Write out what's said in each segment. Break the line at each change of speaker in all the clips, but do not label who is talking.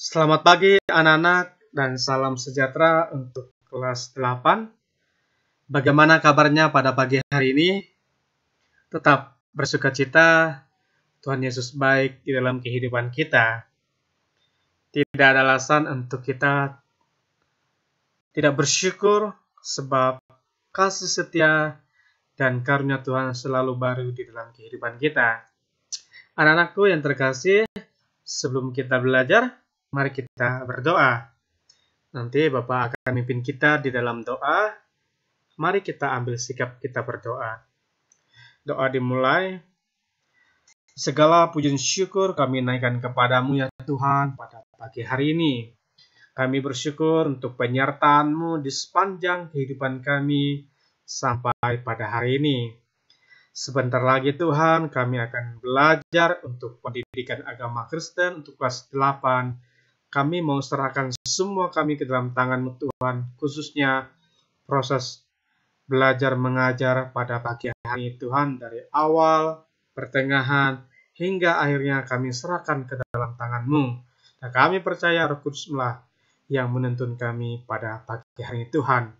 Selamat pagi anak-anak dan salam sejahtera untuk kelas 8. Bagaimana kabarnya pada pagi hari ini? Tetap bersukacita, Tuhan Yesus baik di dalam kehidupan kita. Tidak ada alasan untuk kita tidak bersyukur sebab kasih setia dan karunia Tuhan selalu baru di dalam kehidupan kita. Anak-anakku yang terkasih, sebelum kita belajar, mari kita berdoa. Nanti Bapak akan memimpin kita di dalam doa. Mari kita ambil sikap kita berdoa. Doa dimulai. Segala puji syukur kami naikkan kepadamu ya Tuhan pada pagi hari ini. Kami bersyukur untuk penyertaan-Mu di sepanjang kehidupan kami sampai pada hari ini. Sebentar lagi Tuhan kami akan belajar untuk pendidikan agama Kristen untuk kelas 8. Kami mau serahkan semua kami ke dalam tangan-Mu Tuhan, khususnya proses belajar mengajar pada pagi hari Tuhan dari awal, pertengahan, hingga akhirnya kami serahkan ke dalam tangan-Mu. Dan kami percaya Roh Kudus-Lah yang menuntun kami pada pagi hari Tuhan.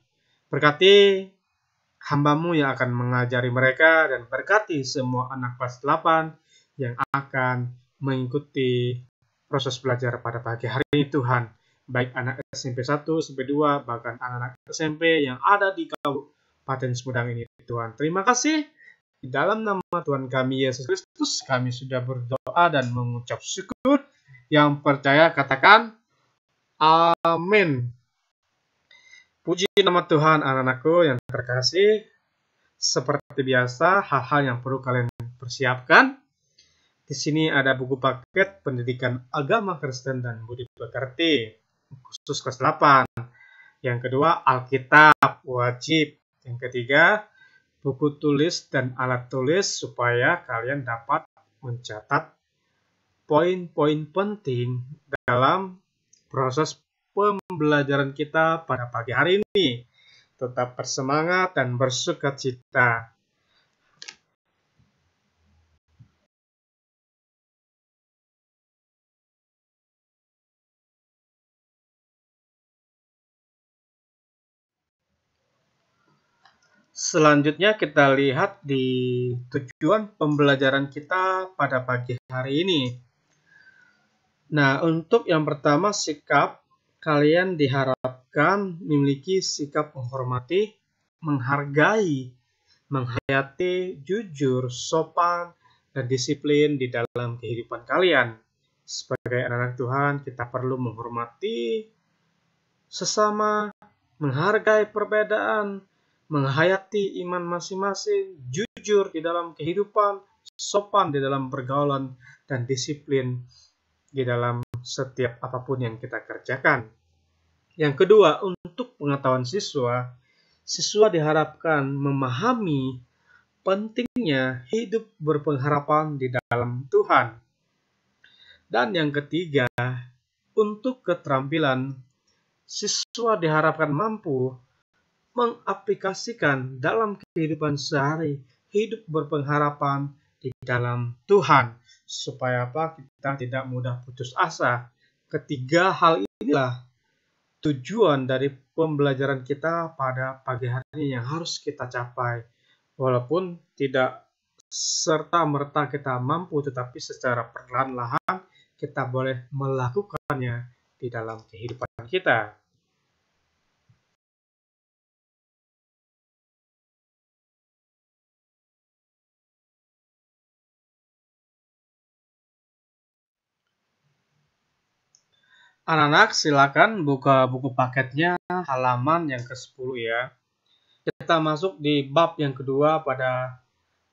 Berkati hamba-Mu yang akan mengajari mereka dan berkati semua anak kelas 8 yang akan mengikuti proses belajar pada pagi hari ini Tuhan. Baik anak SMP 1, SMP 2, bahkan anak-anak SMP yang ada di Kabupaten Sumedang ini Tuhan. Terima kasih. Di dalam nama Tuhan kami Yesus Kristus kami sudah berdoa dan mengucap syukur. Yang percaya katakan amin. Puji nama Tuhan anak-anakku yang terkasih. Seperti biasa, hal-hal yang perlu kalian persiapkan. Di sini ada buku paket pendidikan agama Kristen dan budi pekerti, khusus kelas 8. Yang kedua, Alkitab wajib. Yang ketiga, buku tulis dan alat tulis supaya kalian dapat mencatat poin-poin penting dalam proses pembelajaran kita pada pagi hari ini. Tetap bersemangat dan bersukacita. Selanjutnya kita lihat di tujuan pembelajaran kita pada pagi hari ini. Nah, untuk yang pertama sikap, kalian diharapkan memiliki sikap menghormati, menghargai, menghayati, jujur, sopan, dan disiplin di dalam kehidupan kalian. Sebagai anak-anak Tuhan, kita perlu menghormati sesama, menghargai perbedaan, menghayati iman masing-masing, jujur di dalam kehidupan, sopan di dalam pergaulan, dan disiplin di dalam setiap apapun yang kita kerjakan. Yang kedua, untuk pengetahuan siswa, siswa diharapkan memahami pentingnya hidup berpengharapan di dalam Tuhan. Dan yang ketiga, untuk keterampilan, siswa diharapkan mampu mengaplikasikan dalam kehidupan sehari hidup berpengharapan di dalam Tuhan. Supaya apa? Kita tidak mudah putus asa. Ketiga hal inilah tujuan dari pembelajaran kita pada pagi hari ini yang harus kita capai. Walaupun tidak serta-merta kita mampu, tetapi secara perlahan-lahan kita boleh melakukannya di dalam kehidupan kita. Anak-anak silakan buka buku paketnya halaman yang ke-10 ya. Kita masuk di bab yang kedua pada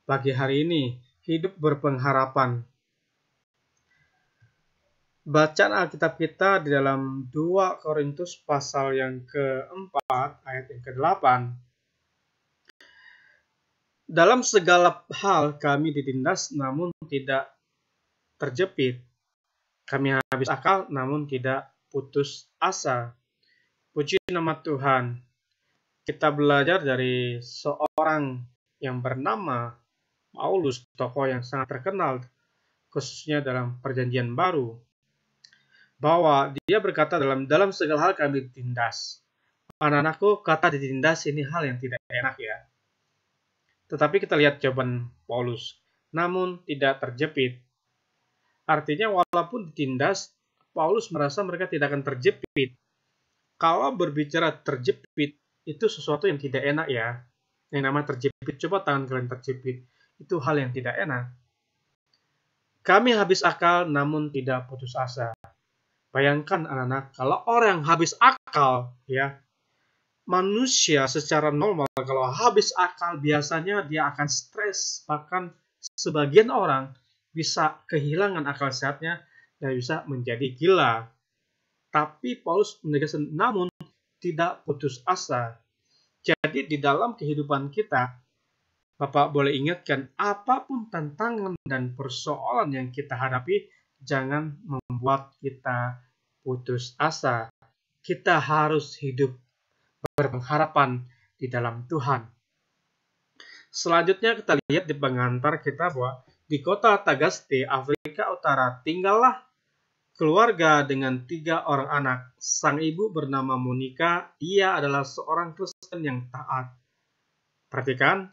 pagi hari ini, hidup berpengharapan. Bacaan Alkitab kita di dalam 2 Korintus pasal yang ke-4 ayat yang ke-8. Dalam segala hal kami ditindas namun tidak terjepit. Kami habis akal namun tidak putus asa. Puji nama Tuhan. Kita belajar dari seorang yang bernama Paulus, tokoh yang sangat terkenal khususnya dalam Perjanjian Baru. bahwa dia berkata dalam segala hal kami ditindas. Anak-anakku, kata ditindas ini hal yang tidak enak ya. Tetapi kita lihat jawaban Paulus, namun tidak terjepit. Artinya walaupun ditindas, Paulus merasa mereka tidak akan terjepit. Kalau berbicara terjepit, itu sesuatu yang tidak enak ya. Yang namanya terjepit, coba tangan kalian terjepit. Itu hal yang tidak enak. Kami habis akal namun tidak putus asa. Bayangkan anak-anak, kalau orang habis akal, ya, manusia secara normal kalau habis akal biasanya dia akan stres, bahkan sebagian orang bisa kehilangan akal sehatnya dan bisa menjadi gila. Tapi Paulus menegaskan namun tidak putus asa. Jadi di dalam kehidupan kita, Bapak boleh ingatkan apapun tantangan dan persoalan yang kita hadapi, jangan membuat kita putus asa. Kita harus hidup berpengharapan di dalam Tuhan. Selanjutnya kita lihat di pengantar kita bahwa di kota Tagaste, Afrika Utara, tinggallah keluarga dengan 3 orang anak. Sang ibu bernama Monica, ia adalah seorang Kristen yang taat. Perhatikan,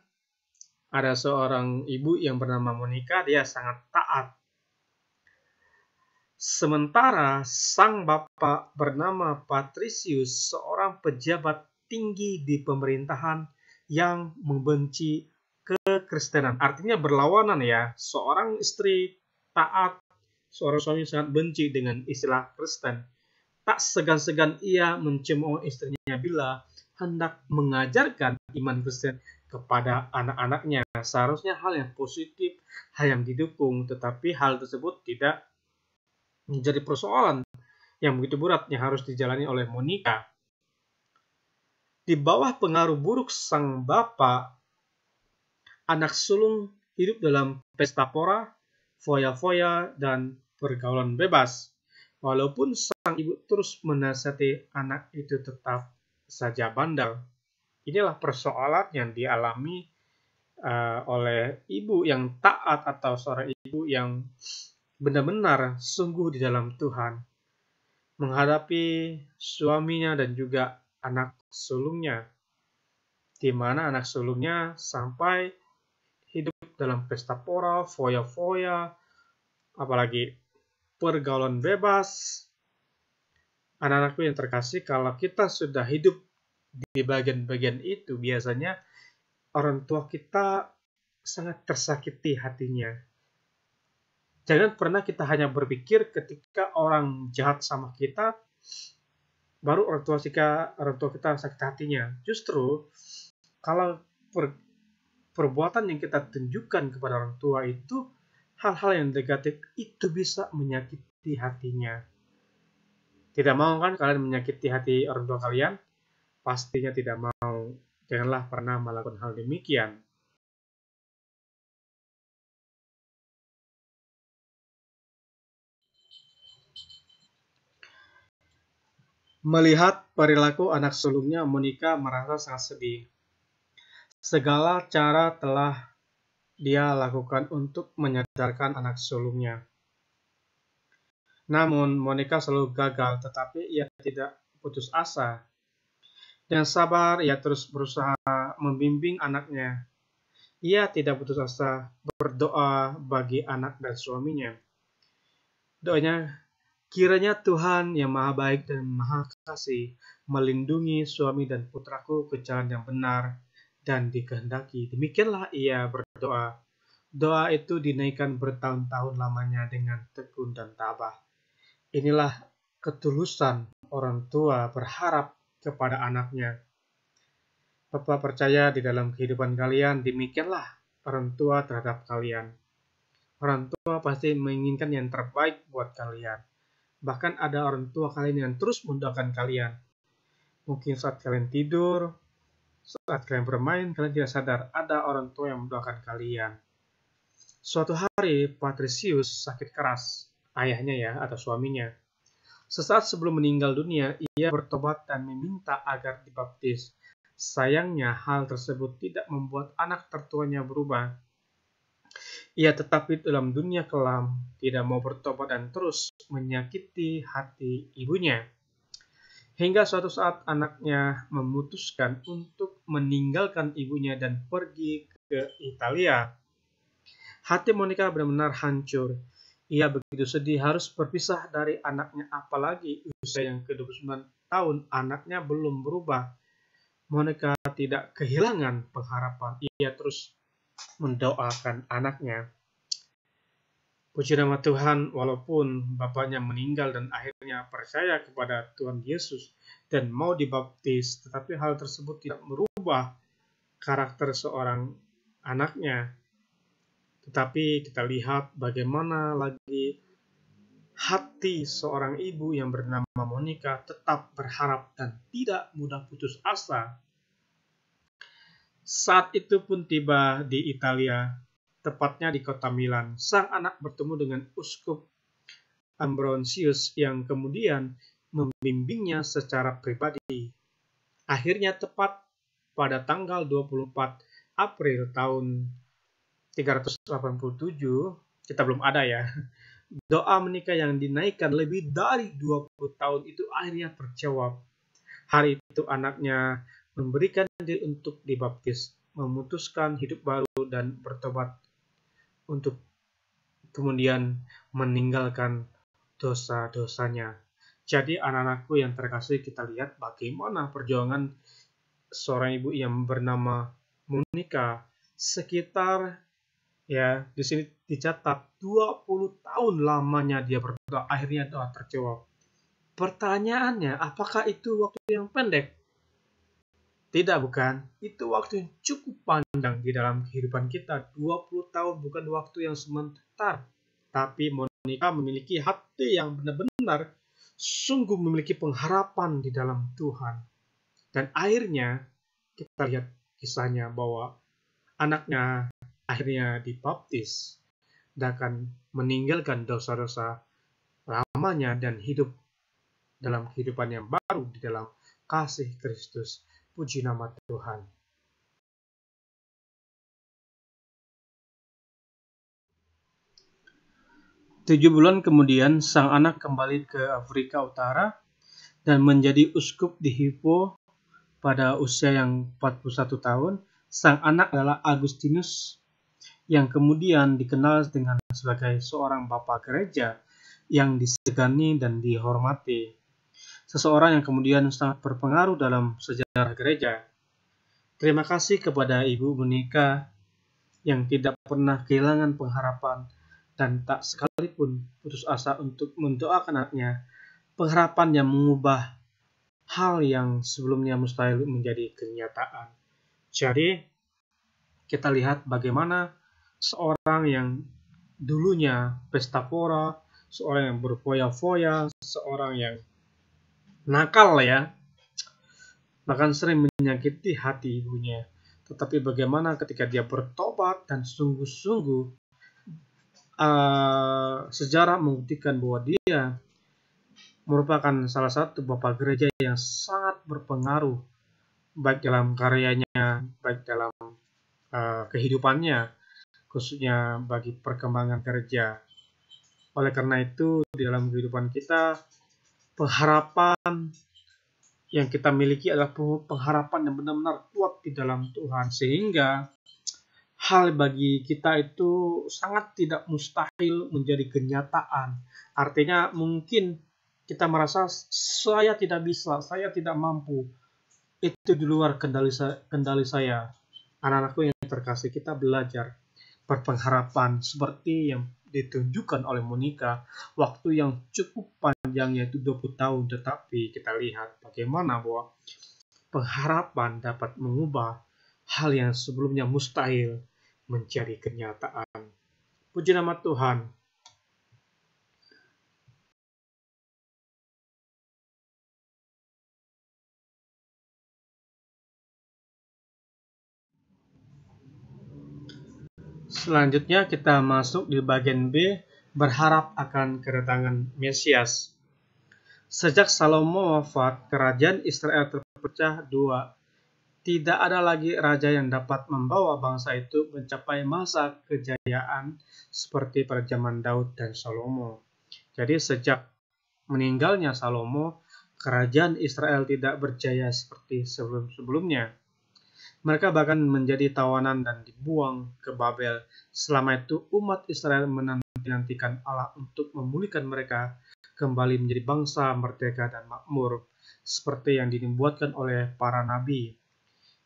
ada seorang ibu yang bernama Monica, dia sangat taat. Sementara sang bapak bernama Patricius, seorang pejabat tinggi di pemerintahan yang membenci kekristenan. Artinya berlawanan ya, seorang istri taat, seorang suami sangat benci dengan istilah Kristen. Tak segan-segan ia mencemooh istrinya bila hendak mengajarkan iman Kristen kepada anak-anaknya. Seharusnya hal yang positif, hal yang didukung, tetapi hal tersebut tidak menjadi persoalan yang begitu berat yang harus dijalani oleh Monica. Di bawah pengaruh buruk sang bapak, anak sulung hidup dalam pesta pora, foya-foya, dan pergaulan bebas. Walaupun sang ibu terus menasihati anak itu tetap saja bandel. Inilah persoalan yang dialami oleh ibu yang taat atau seorang ibu yang benar-benar sungguh di dalam Tuhan, menghadapi suaminya dan juga anak sulungnya, di mana anak sulungnya sampai hidup dalam pesta pora, foya-foya, apalagi pergaulan bebas. Anak-anakku yang terkasih, kalau kita sudah hidup di bagian-bagian itu, biasanya orang tua kita sangat tersakiti hatinya. Jangan pernah kita hanya berpikir ketika orang jahat sama kita, baru orang tua kita sakit hatinya. Justru kalau perbuatan yang kita tunjukkan kepada orang tua itu hal-hal yang negatif, itu bisa menyakiti hatinya. Tidak mau kan kalian menyakiti hati orang tua kalian? Pastinya tidak mau. Janganlah pernah melakukan hal demikian. Melihat perilaku anak sulungnya, Monica merasa sangat sedih. Segala cara telah dia lakukan untuk menyadarkan anak sulungnya. Namun, Monica selalu gagal, tetapi ia tidak putus asa. Dengan sabar, ia terus berusaha membimbing anaknya. Ia tidak putus asa berdoa bagi anak dan suaminya. Doanya, kiranya Tuhan yang maha baik dan maha kasih melindungi suami dan putraku ke jalan yang benar dan dikehendaki. Demikianlah ia berdoa. Doa itu dinaikkan bertahun-tahun lamanya dengan tekun dan tabah. Inilah ketulusan orang tua berharap kepada anaknya. Bapak percaya di dalam kehidupan kalian, demikianlah orang tua terhadap kalian. Orang tua pasti menginginkan yang terbaik buat kalian. Bahkan ada orang tua kalian yang terus mendoakan kalian. Mungkin saat kalian tidur, saat kalian bermain, kalian tidak sadar ada orang tua yang mendoakan kalian. Suatu hari, Patricius sakit keras, ayahnya ya, atau suaminya. Sesaat sebelum meninggal dunia, ia bertobat dan meminta agar dibaptis. Sayangnya, hal tersebut tidak membuat anak tertuanya berubah. Ia tetapi dalam dunia kelam tidak mau bertobat dan terus menyakiti hati ibunya. Hingga suatu saat anaknya memutuskan untuk meninggalkan ibunya dan pergi ke Italia. Hati Monica benar-benar hancur. Ia begitu sedih harus berpisah dari anaknya, apalagi usia yang ke-29 tahun anaknya belum berubah. Monica tidak kehilangan pengharapan. Ia terus mendoakan anaknya. Puji nama Tuhan, walaupun bapaknya meninggal dan akhirnya percaya kepada Tuhan Yesus dan mau dibaptis, tetapi hal tersebut tidak merubah karakter seorang anaknya. Tetapi kita lihat bagaimana lagi hati seorang ibu yang bernama Monica tetap berharap dan tidak mudah putus asa. Saat itu pun tiba di Italia, tepatnya di kota Milan. Sang anak bertemu dengan Uskup Ambrosius yang kemudian membimbingnya secara pribadi. Akhirnya tepat pada tanggal 24 April tahun 387, kita belum ada ya, doa menikah yang dinaikkan lebih dari 20 tahun itu akhirnya terjawab. Hari itu anaknya memberikan diri untuk dibaptis, memutuskan hidup baru dan bertobat untuk kemudian meninggalkan dosa-dosanya. Jadi anak-anakku yang terkasih, kita lihat bagaimana perjuangan seorang ibu yang bernama Monica sekitar, ya, di sini dicatat 20 tahun lamanya dia berdoa, akhirnya doa terjawab. Pertanyaannya, apakah itu waktu yang pendek? Tidak, bukan. Itu waktu yang cukup panjang di dalam kehidupan kita. 20 tahun bukan waktu yang sebentar. Tapi Monica memiliki hati yang benar-benar sungguh memiliki pengharapan di dalam Tuhan. Dan akhirnya kita lihat kisahnya bahwa anaknya akhirnya dibaptis dan akan meninggalkan dosa-dosa lamanya dan hidup dalam kehidupan yang baru di dalam kasih Kristus. Puji nama Tuhan. Tujuh bulan kemudian, sang anak kembali ke Afrika Utara dan menjadi uskup di Hippo pada usia yang 41 tahun. Sang anak adalah Agustinus, yang kemudian dikenal dengan sebagai seorang bapak gereja yang disegani dan dihormati. Seseorang yang kemudian sangat berpengaruh dalam sejarah gereja. Terima kasih kepada Ibu Monica yang tidak pernah kehilangan pengharapan dan tak sekalipun putus asa untuk mendoakan anaknya, pengharapan yang mengubah hal yang sebelumnya mustahil menjadi kenyataan. Jadi, kita lihat bagaimana seorang yang dulunya pesta pora, seorang yang berfoya-foya, seorang yang nakal ya, bahkan sering menyakiti hati ibunya. Tetapi bagaimana ketika dia bertobat dan sungguh-sungguh, sejarah membuktikan bahwa dia merupakan salah satu bapak gereja yang sangat berpengaruh, baik dalam karyanya, baik dalam kehidupannya, khususnya bagi perkembangan gereja. Oleh karena itu, di dalam kehidupan kita, pengharapan yang kita miliki adalah pengharapan yang benar-benar kuat di dalam Tuhan, sehingga hal bagi kita itu sangat tidak mustahil menjadi kenyataan. Artinya mungkin kita merasa saya tidak bisa, saya tidak mampu, itu di luar kendali saya. Anak-anakku yang terkasih, kita belajar berpengharapan seperti yang ditunjukkan oleh Monica, waktu yang cukup panjang yaitu 20 tahun, tetapi kita lihat bagaimana bahwa pengharapan dapat mengubah hal yang sebelumnya mustahil menjadi kenyataan. Puji nama Tuhan. Selanjutnya kita masuk di bagian B, berharap akan kedatangan Mesias. Sejak Salomo wafat, kerajaan Israel terpecah dua, tidak ada lagi raja yang dapat membawa bangsa itu mencapai masa kejayaan seperti pada zaman Daud dan Salomo. Jadi sejak meninggalnya Salomo, kerajaan Israel tidak berjaya seperti sebelum-sebelumnya. Mereka bahkan menjadi tawanan dan dibuang ke Babel. Selama itu umat Israel menanti-nantikan Allah untuk memulihkan mereka kembali menjadi bangsa merdeka dan makmur, seperti yang dinubuatkan oleh para nabi.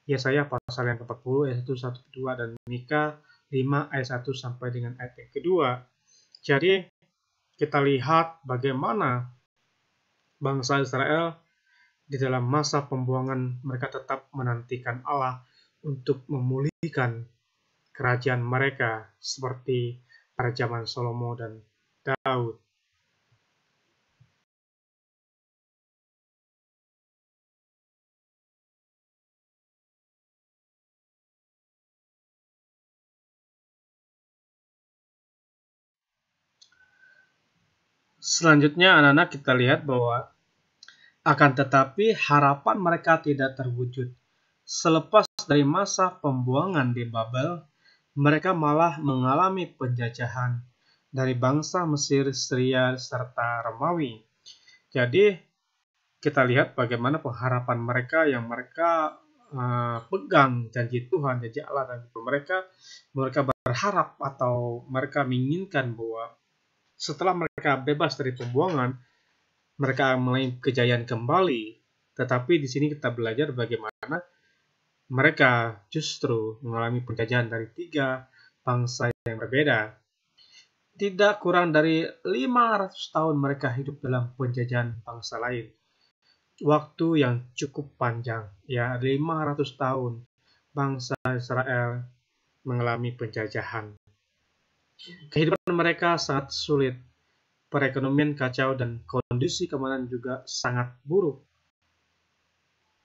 Yesaya pasal yang ke-40 ayat 1 sampai 2 dan Mika 5 ayat 1 sampai dengan ayat yang kedua. Jadi kita lihat bagaimana bangsa Israel di dalam masa pembuangan mereka tetap menantikan Allah untuk memulihkan kerajaan mereka seperti pada zaman Salomo dan Daud. Selanjutnya anak-anak kita lihat bahwa akan tetapi harapan mereka tidak terwujud. Selepas dari masa pembuangan di Babel, mereka malah mengalami penjajahan dari bangsa Mesir, Syria, serta Romawi. Jadi kita lihat bagaimana pengharapan mereka yang mereka pegang janji Tuhan, janji Allah dan mereka berharap atau mereka menginginkan bahwa setelah mereka bebas dari pembuangan, mereka mulai kejayaan kembali. Tetapi di sini kita belajar bagaimana mereka justru mengalami penjajahan dari 3 bangsa yang berbeda. Tidak kurang dari 500 tahun mereka hidup dalam penjajahan bangsa lain. Waktu yang cukup panjang, ya 500 tahun bangsa Israel mengalami penjajahan. Kehidupan mereka sangat sulit. Perekonomian kacau dan kondisi keamanan juga sangat buruk.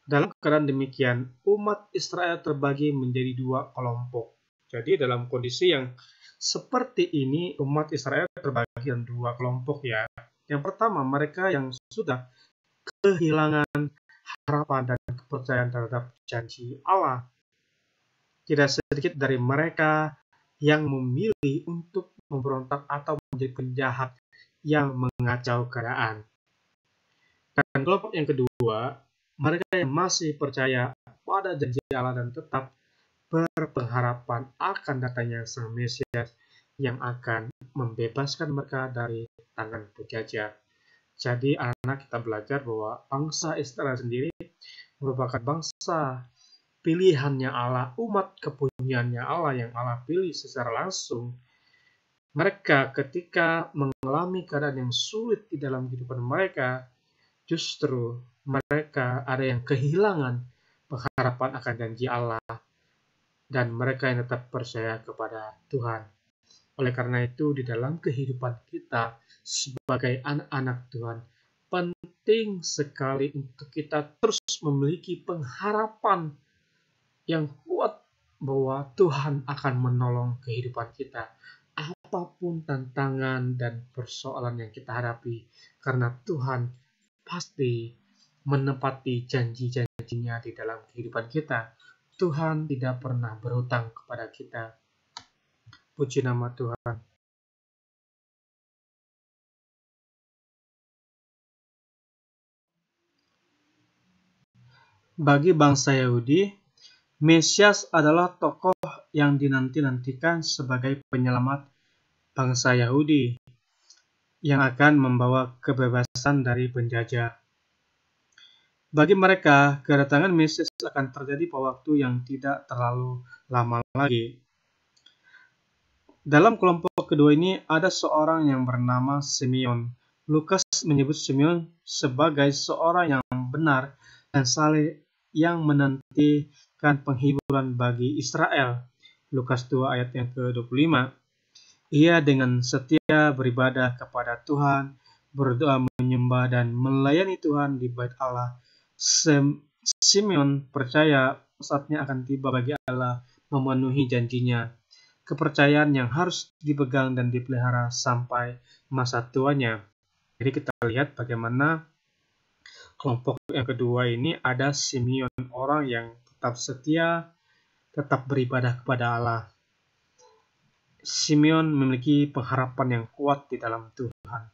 Dalam keadaan demikian, umat Israel terbagi menjadi 2 kelompok. Jadi dalam kondisi yang seperti ini, umat Israel terbagi dalam 2 kelompok ya. Yang pertama, mereka yang sudah kehilangan harapan dan kepercayaan terhadap janji Allah. Tidak sedikit dari mereka yang memilih untuk memberontak atau menjadi penjahat yang mengacau keadaan. Dan kelompok yang kedua, mereka yang masih percaya pada janji Allah dan tetap berpengharapan akan datangnya Sang Mesias yang akan membebaskan mereka dari tangan penjajah. Jadi anak kita belajar bahwa bangsa Israel sendiri merupakan bangsa pilihannya Allah, umat kepunyaannya Allah yang Allah pilih secara langsung. Mereka ketika mengalami keadaan yang sulit di dalam kehidupan mereka, justru mereka ada yang kehilangan pengharapan akan janji Allah dan mereka yang tetap percaya kepada Tuhan. Oleh karena itu, di dalam kehidupan kita sebagai anak-anak Tuhan, penting sekali untuk kita terus memiliki pengharapan yang kuat bahwa Tuhan akan menolong kehidupan kita. Apapun tantangan dan persoalan yang kita hadapi, karena Tuhan pasti menepati janji-janjinya di dalam kehidupan kita. Tuhan tidak pernah berhutang kepada kita. Puji nama Tuhan. Bagi bangsa Yahudi, Mesias adalah tokoh yang dinanti-nantikan sebagai penyelamat bangsa Yahudi yang akan membawa kebebasan dari penjajah. Bagi mereka, kedatangan Mesias akan terjadi pada waktu yang tidak terlalu lama lagi. Dalam kelompok kedua ini ada seorang yang bernama Simeon. Lukas menyebut Simeon sebagai seorang yang benar dan saleh yang menantikan penghiburan bagi Israel. Lukas 2 ayat yang ke-25. Ia dengan setia beribadah kepada Tuhan, berdoa menyembah dan melayani Tuhan di bait Allah. Simeon percaya saatnya akan tiba bagi Allah memenuhi janjinya. Kepercayaan yang harus dipegang dan dipelihara sampai masa tuanya. Jadi kita lihat bagaimana kelompok yang kedua ini ada Simeon, orang yang tetap setia, tetap beribadah kepada Allah. Simeon memiliki pengharapan yang kuat di dalam Tuhan.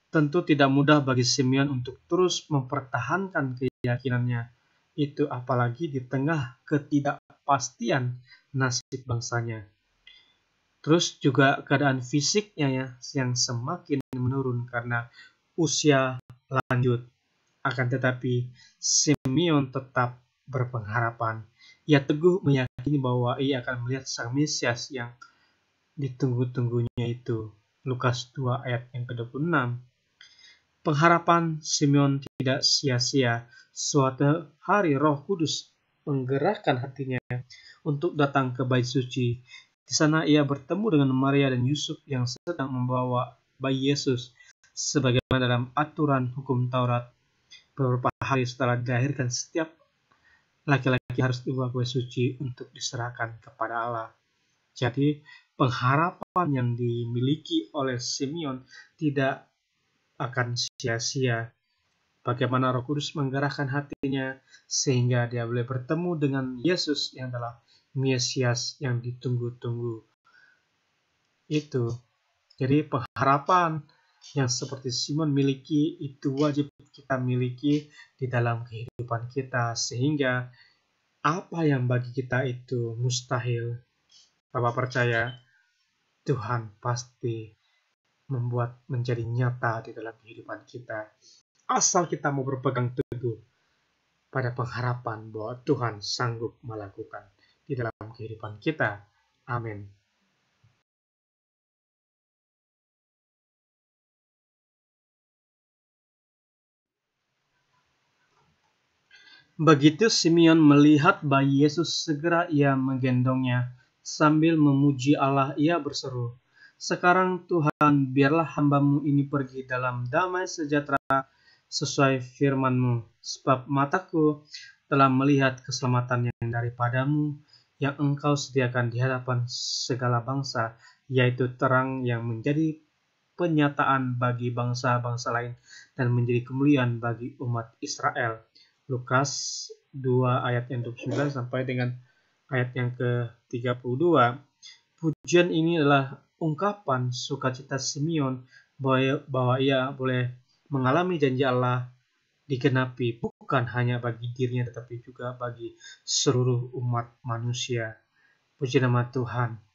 Tentu tidak mudah bagi Simeon untuk terus mempertahankan keyakinannya, itu apalagi di tengah ketidakpastian nasib bangsanya. Terus juga keadaan fisiknya yang semakin menurun karena usia lanjut. Akan tetapi Simeon tetap berpengharapan. Ia teguh meyakini bahwa ia akan melihat Sang Mesias yang ditunggu-tunggunya itu. Lukas 2 ayat yang ke-26. Pengharapan Simeon tidak sia-sia. Suatu hari Roh Kudus menggerakkan hatinya untuk datang ke bait suci. Di sana ia bertemu dengan Maria dan Yusuf yang sedang membawa bayi Yesus. Sebagaimana dalam aturan hukum Taurat, beberapa hari setelah dilahirkan setiap laki-laki harus dibawa ke bait suci untuk diserahkan kepada Allah. Jadi pengharapan yang dimiliki oleh Simeon tidak akan sia-sia. Bagaimana Roh Kudus menggerakkan hatinya sehingga dia boleh bertemu dengan Yesus yang adalah Mesias yang ditunggu-tunggu. Itu. Jadi pengharapan yang seperti Simeon miliki itu wajib kita miliki di dalam kehidupan kita, sehingga apa yang bagi kita itu mustahil, Bapak percaya Tuhan pasti membuat menjadi nyata di dalam kehidupan kita. Asal kita mau berpegang teguh pada pengharapan bahwa Tuhan sanggup melakukan di dalam kehidupan kita. Amin. Begitu Simeon melihat bayi Yesus, segera ia menggendongnya. Sambil memuji Allah, ia berseru, "Sekarang Tuhan, biarlah hamba-Mu ini pergi dalam damai sejahtera sesuai firman-Mu, sebab mataku telah melihat keselamatan yang daripada-Mu, yang Engkau sediakan di hadapan segala bangsa, yaitu terang yang menjadi penyataan bagi bangsa-bangsa lain dan menjadi kemuliaan bagi umat Israel." Lukas 2 ayat yang 29 sampai dengan ayat yang ke-32. Pujian ini adalah ungkapan sukacita Simeon bahwa ia boleh mengalami janji Allah digenapi bukan hanya bagi dirinya tetapi juga bagi seluruh umat manusia. Puji nama Tuhan.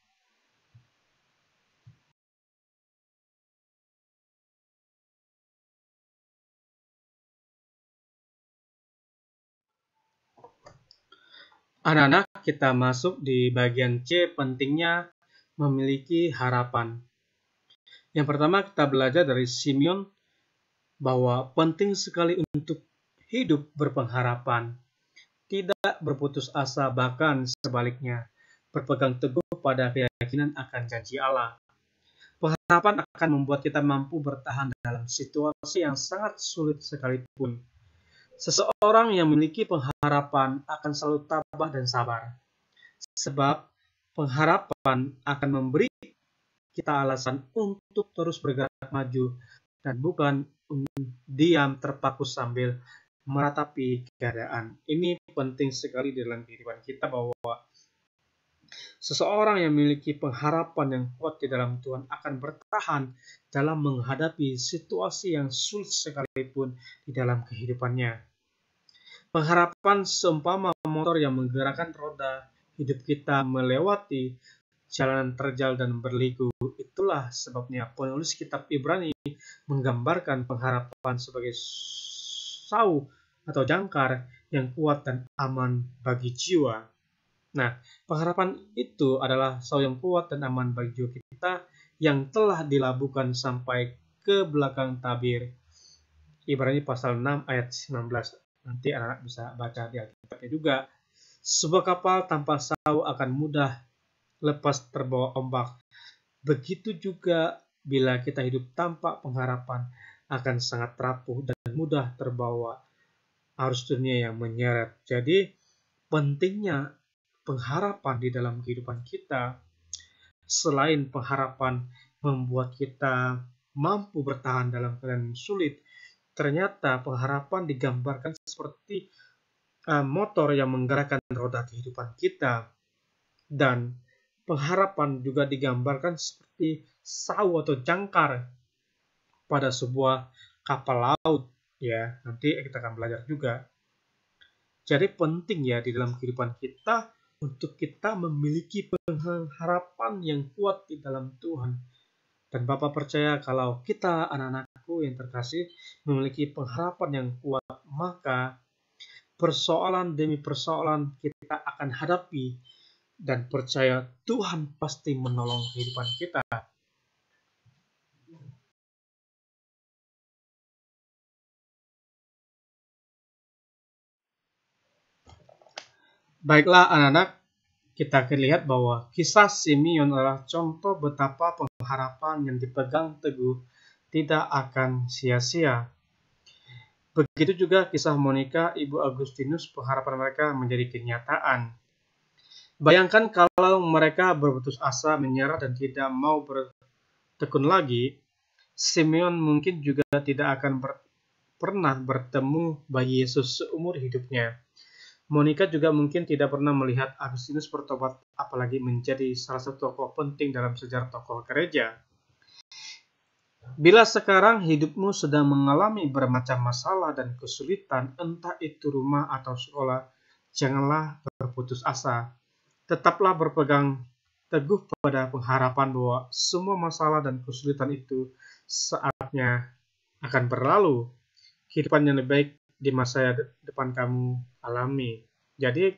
Anak-anak, kita masuk di bagian C, pentingnya memiliki harapan. Yang pertama kita belajar dari Simeon bahwa penting sekali untuk hidup berpengharapan, tidak berputus asa, bahkan sebaliknya, berpegang teguh pada keyakinan akan janji Allah. Pengharapan akan membuat kita mampu bertahan dalam situasi yang sangat sulit sekalipun. Seseorang yang memiliki pengharapan akan selalu tabah dan sabar, sebab pengharapan akan memberi kita alasan untuk terus bergerak maju dan bukan diam terpaku sambil meratapi keadaan. Ini penting sekali dalam kehidupan kita bahwa seseorang yang memiliki pengharapan yang kuat di dalam Tuhan akan bertahan dalam menghadapi situasi yang sulit sekalipun di dalam kehidupannya. Pengharapan seumpama motor yang menggerakkan roda hidup kita melewati jalanan terjal dan berliku. Itulah sebabnya penulis kitab Ibrani menggambarkan pengharapan sebagai sau atau jangkar yang kuat dan aman bagi jiwa. Nah, pengharapan itu adalah sau yang kuat dan aman bagi jiwa kita yang telah dilabuhkan sampai ke belakang tabir. Ibrani pasal 6 ayat 19. Nanti anak-anak bisa baca di Alkitabnya juga. Sebuah kapal tanpa sau akan mudah lepas terbawa ombak. Begitu juga bila kita hidup tanpa pengharapan, akan sangat rapuh dan mudah terbawa arus dunia yang menyeret. Jadi pentingnya pengharapan di dalam kehidupan kita, selain pengharapan membuat kita mampu bertahan dalam keadaan sulit, ternyata pengharapan digambarkan seperti motor yang menggerakkan roda kehidupan kita. Dan pengharapan juga digambarkan seperti sau atau jangkar pada sebuah kapal laut. Ya, nanti kita akan belajar juga. Jadi penting ya di dalam kehidupan kita untuk kita memiliki pengharapan yang kuat di dalam Tuhan. Dan Bapak percaya kalau kita anak-anakku yang terkasih memiliki pengharapan yang kuat, maka persoalan demi persoalan kita akan hadapi dan percaya Tuhan pasti menolong kehidupan kita. Baiklah anak-anak, kita akan lihat bahwa kisah Simeon adalah contoh betapa pengharapan yang dipegang teguh tidak akan sia-sia. Begitu juga kisah Monica, Ibu Agustinus, pengharapan mereka menjadi kenyataan. Bayangkan kalau mereka berputus asa, menyerah, dan tidak mau bertekun lagi, Simeon mungkin juga tidak akan pernah bertemu bayi Yesus seumur hidupnya. Monica juga mungkin tidak pernah melihat Agustinus bertobat, apalagi menjadi salah satu tokoh penting dalam sejarah tokoh gereja. Bila sekarang hidupmu sedang mengalami bermacam masalah dan kesulitan, entah itu rumah atau sekolah, janganlah berputus asa. Tetaplah berpegang teguh pada pengharapan bahwa semua masalah dan kesulitan itu saatnya akan berlalu. Kehidupan yang lebih baik di masa depan kamu alami. Jadi,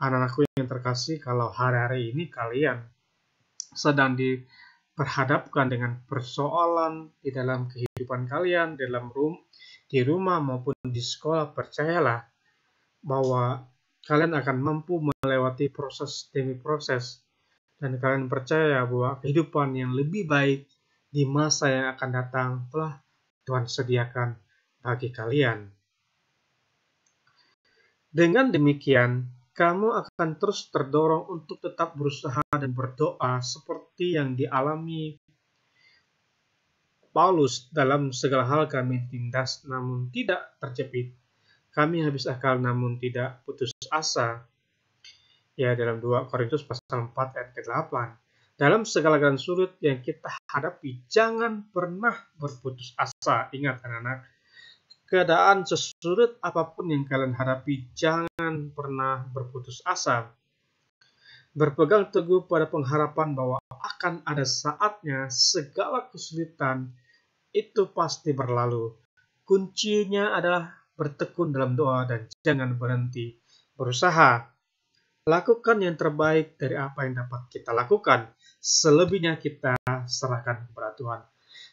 anak-anakku yang terkasih, kalau hari-hari ini kalian sedang diperhadapkan dengan persoalan di dalam kehidupan kalian, di rumah maupun di sekolah, percayalah bahwa kalian akan mampu melewati proses demi proses. Dan kalian percaya bahwa kehidupan yang lebih baik di masa yang akan datang telah Tuhan sediakan bagi kalian. Dengan demikian, kamu akan terus terdorong untuk tetap berusaha dan berdoa seperti yang dialami Paulus. Dalam segala hal kami tindas namun tidak terjepit. Kami habis akal namun tidak putus asa. Ya, dalam 2 Korintus pasal 4 ayat ke-8. Dalam segala keadaan sulit yang kita hadapi, jangan pernah berputus asa. Ingat anak-anak, keadaan sesulit apapun yang kalian hadapi, jangan pernah berputus asa. Berpegang teguh pada pengharapan bahwa akan ada saatnya segala kesulitan itu pasti berlalu. Kuncinya adalah bertekun dalam doa dan jangan berhenti berusaha. Lakukan yang terbaik dari apa yang dapat kita lakukan. Selebihnya kita serahkan kepada Tuhan.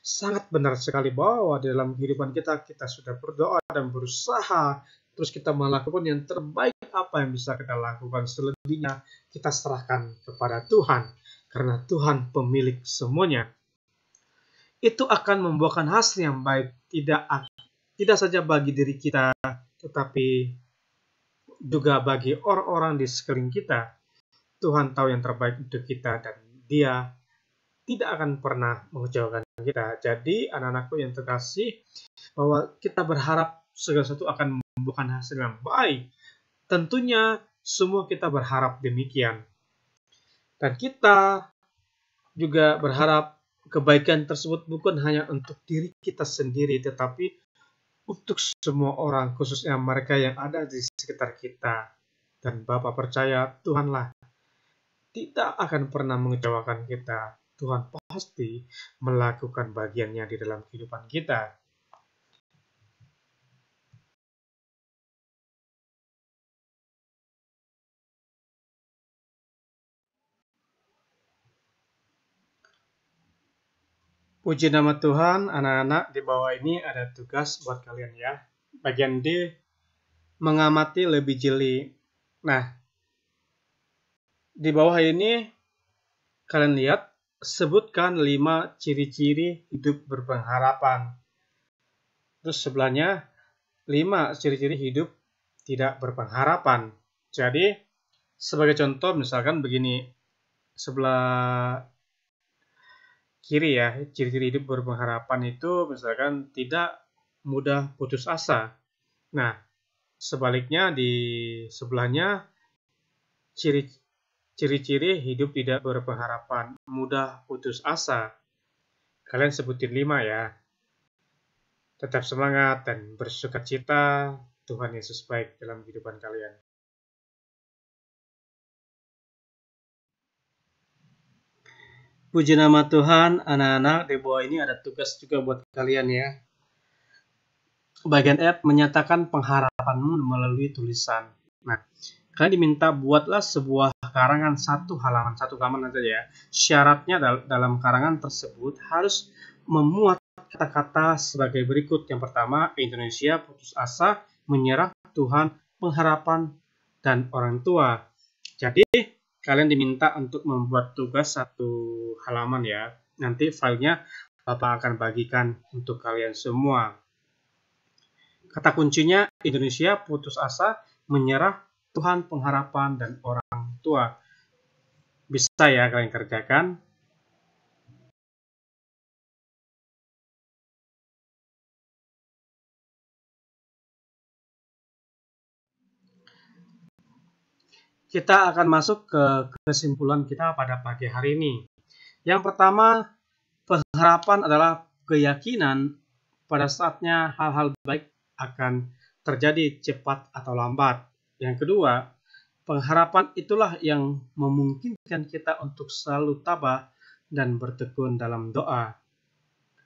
Sangat benar sekali bahwa di dalam kehidupan kita sudah berdoa dan berusaha. Terus kita melakukan yang terbaik apa yang bisa kita lakukan. Selebihnya kita serahkan kepada Tuhan. Karena Tuhan pemilik semuanya. Itu akan membuahkan hasil yang baik. Tidak saja bagi diri kita, tetapi juga bagi orang-orang di sekeliling kita. Tuhan tahu yang terbaik untuk kita dan Dia tidak akan pernah mengecewakan kita. Jadi anak-anakku yang terkasih, bahwa kita berharap segala sesuatu akan membuahkan hasil yang baik. Tentunya semua kita berharap demikian. Dan kita juga berharap kebaikan tersebut bukan hanya untuk diri kita sendiri, tetapi untuk semua orang, khususnya mereka yang ada di sekitar kita. Dan Bapak percaya Tuhanlah tidak akan pernah mengecewakan kita. Tuhan pasti melakukan bagiannya di dalam kehidupan kita. Puji nama Tuhan, anak-anak, di bawah ini ada tugas buat kalian ya. Bagian D, mengamati lebih jeli. Nah, di bawah ini kalian lihat, sebutkan 5 ciri-ciri hidup berpengharapan. Terus sebelahnya 5 ciri-ciri hidup tidak berpengharapan. Jadi, sebagai contoh misalkan begini, sebelah kiri ya, ciri-ciri hidup berpengharapan itu misalkan tidak mudah putus asa. Nah, Sebaliknya di sebelahnya ciri-ciri hidup tidak berpengharapan, mudah putus asa. Kalian sebutin 5 ya. Tetap semangat dan bersukacita. Tuhan Yesus baik dalam kehidupan kalian. Puji nama Tuhan, anak-anak, di bawah ini ada tugas juga buat kalian ya. Bagian F menyatakan pengharapanmu melalui tulisan. Nah, kalian diminta buatlah sebuah karangan satu halaman saja ya. Syaratnya dalam karangan tersebut harus memuat kata-kata sebagai berikut. Yang pertama, Indonesia, putus asa, menyerah, Tuhan, pengharapan, dan orang tua. Jadi, kalian diminta untuk membuat tugas satu halaman ya. Nanti filenya Bapak akan bagikan untuk kalian semua. Kata kuncinya Indonesia, putus asa, menyerah, Tuhan, pengharapan, dan orang tua. Bisa ya kalian kerjakan. Kita akan masuk ke kesimpulan kita pada pagi hari ini. Yang pertama, pengharapan adalah keyakinan pada saatnya hal-hal baik akan terjadi cepat atau lambat. Yang kedua, pengharapan itulah yang memungkinkan kita untuk selalu tabah dan bertekun dalam doa.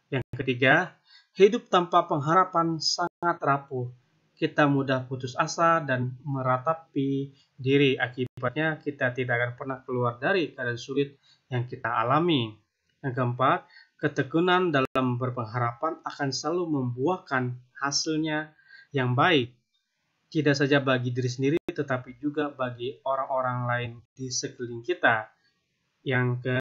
Yang ketiga, hidup tanpa pengharapan sangat rapuh. Kita mudah putus asa dan meratapi diri. Akibatnya kita tidak akan pernah keluar dari keadaan sulit yang kita alami. Yang keempat, ketekunan dalam berpengharapan akan selalu membuahkan hasilnya yang baik. Tidak saja bagi diri sendiri, tetapi juga bagi orang-orang lain di sekeliling kita. Yang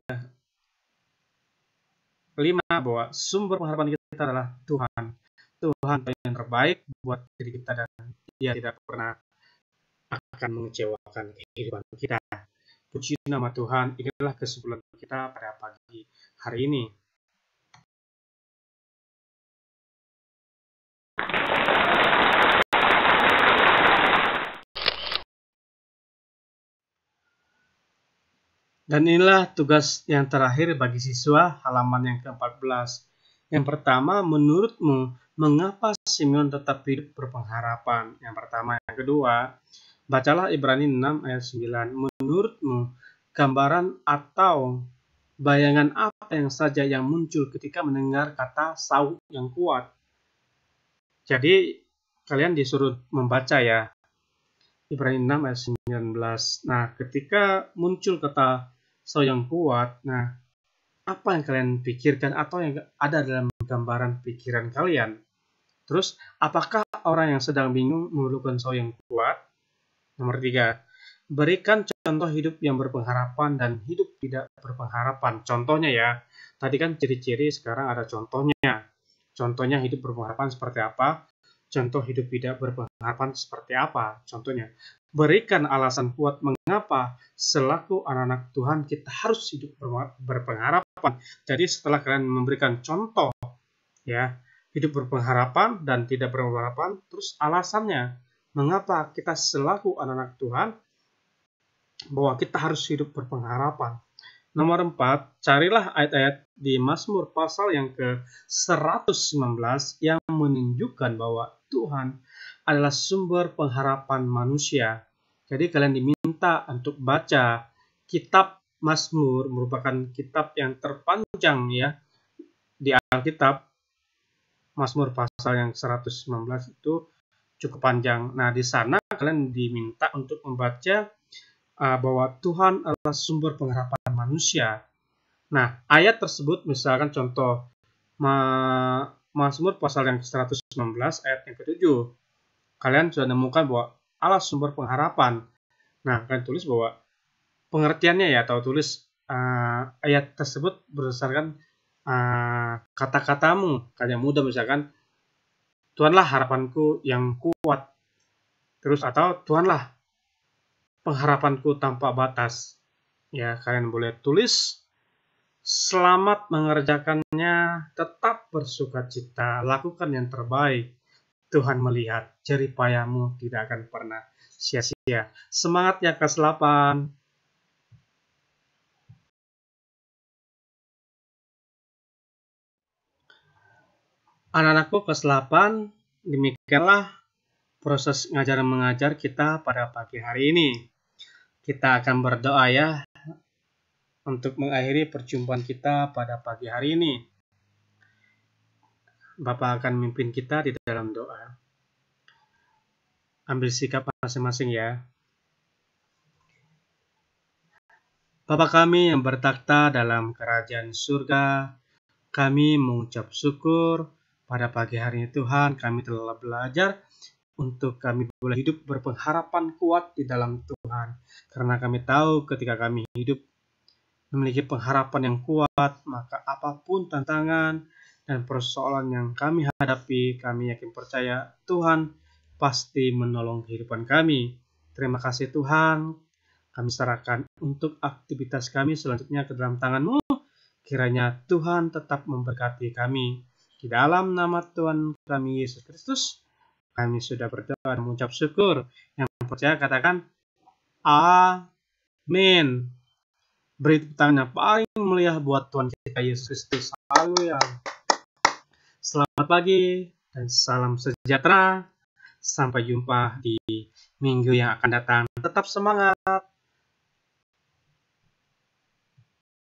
kelima, bahwa sumber pengharapan kita adalah Tuhan. Tuhan yang terbaik buat diri kita dan Dia tidak pernah akan mengecewakan kehidupan kita. Puji nama Tuhan, inilah kesimpulan kita pada pagi hari ini. Dan inilah tugas yang terakhir bagi siswa, halaman yang ke-14. Yang pertama, menurutmu, mengapa Simeon tetap hidup berpengharapan? Yang pertama. Yang kedua, bacalah Ibrani 6 ayat 9. Menurutmu, gambaran atau bayangan apa yang saja yang muncul ketika mendengar kata sauh yang kuat? Jadi, kalian disuruh membaca ya. Ibrani 6 ayat 19. Nah, ketika muncul kata sauh yang kuat, nah, apa yang kalian pikirkan atau yang ada dalam gambaran pikiran kalian? Terus, apakah orang yang sedang bingung memerlukan sauh yang kuat? Nomor 3, berikan contoh hidup yang berpengharapan dan hidup tidak berpengharapan. Contohnya ya, tadi kan ciri-ciri, sekarang ada contohnya. Contohnya hidup berpengharapan seperti apa? Contoh hidup tidak berpengharapan seperti apa? Contohnya, berikan alasan kuat mengapa selaku anak-anak Tuhan kita harus hidup berpengharapan. Jadi setelah kalian memberikan contoh ya, hidup berpengharapan dan tidak berpengharapan, terus alasannya mengapa kita selaku anak-anak Tuhan bahwa kita harus hidup berpengharapan. Nomor 4, carilah ayat-ayat di Mazmur pasal yang ke-119 yang menunjukkan bahwa Tuhan adalah sumber pengharapan manusia. Jadi kalian diminta untuk baca kitab Mazmur, merupakan kitab yang terpanjang ya di Alkitab. Mazmur pasal yang 119 itu cukup panjang. Nah, di sana kalian diminta untuk membaca bahwa Tuhan adalah sumber pengharapan manusia. Nah, ayat tersebut misalkan contoh Mazmur pasal yang ke-119 ayat yang ke-7. Kalian sudah menemukan bahwa Allah sumber pengharapan. Nah, kalian tulis bahwa pengertiannya ya, atau tulis ayat tersebut berdasarkan kata-katamu. Kalian mudah misalkan, Tuhanlah harapanku yang kuat. Terus atau Tuhanlah pengharapanku tanpa batas. Ya, kalian boleh tulis. Selamat mengerjakannya, tetap bersukacita, lakukan yang terbaik. Tuhan melihat jerih payahmu tidak akan pernah sia-sia. Semangat ya kelas 8. Anak-anakku kelas 8, demikianlah proses ngajar mengajar kita pada pagi hari ini. Kita akan berdoa ya untuk mengakhiri perjumpaan kita pada pagi hari ini. Bapak akan memimpin kita di dalam doa. Ambil sikap masing-masing ya. Bapa kami yang bertakhta dalam kerajaan surga, kami mengucap syukur pada pagi hari ini Tuhan, kami telah belajar untuk kami boleh hidup berpengharapan kuat di dalam Tuhan. Karena kami tahu ketika kami hidup memiliki pengharapan yang kuat, maka apapun tantangan dan persoalan yang kami hadapi, kami yakin percaya Tuhan pasti menolong kehidupan kami. Terima kasih Tuhan, kami serahkan untuk aktivitas kami selanjutnya ke dalam tangan-Mu. Kiranya Tuhan tetap memberkati kami. Di dalam nama Tuhan kami Yesus Kristus, kami sudah berdoa dan mengucap syukur. Yang percaya katakan, Amin. Beri tepuk tangan yang paling mulia buat Tuhan kita Yesus Kristus. Haleluya. Selamat pagi dan salam sejahtera. Sampai jumpa di minggu yang akan datang. Tetap semangat.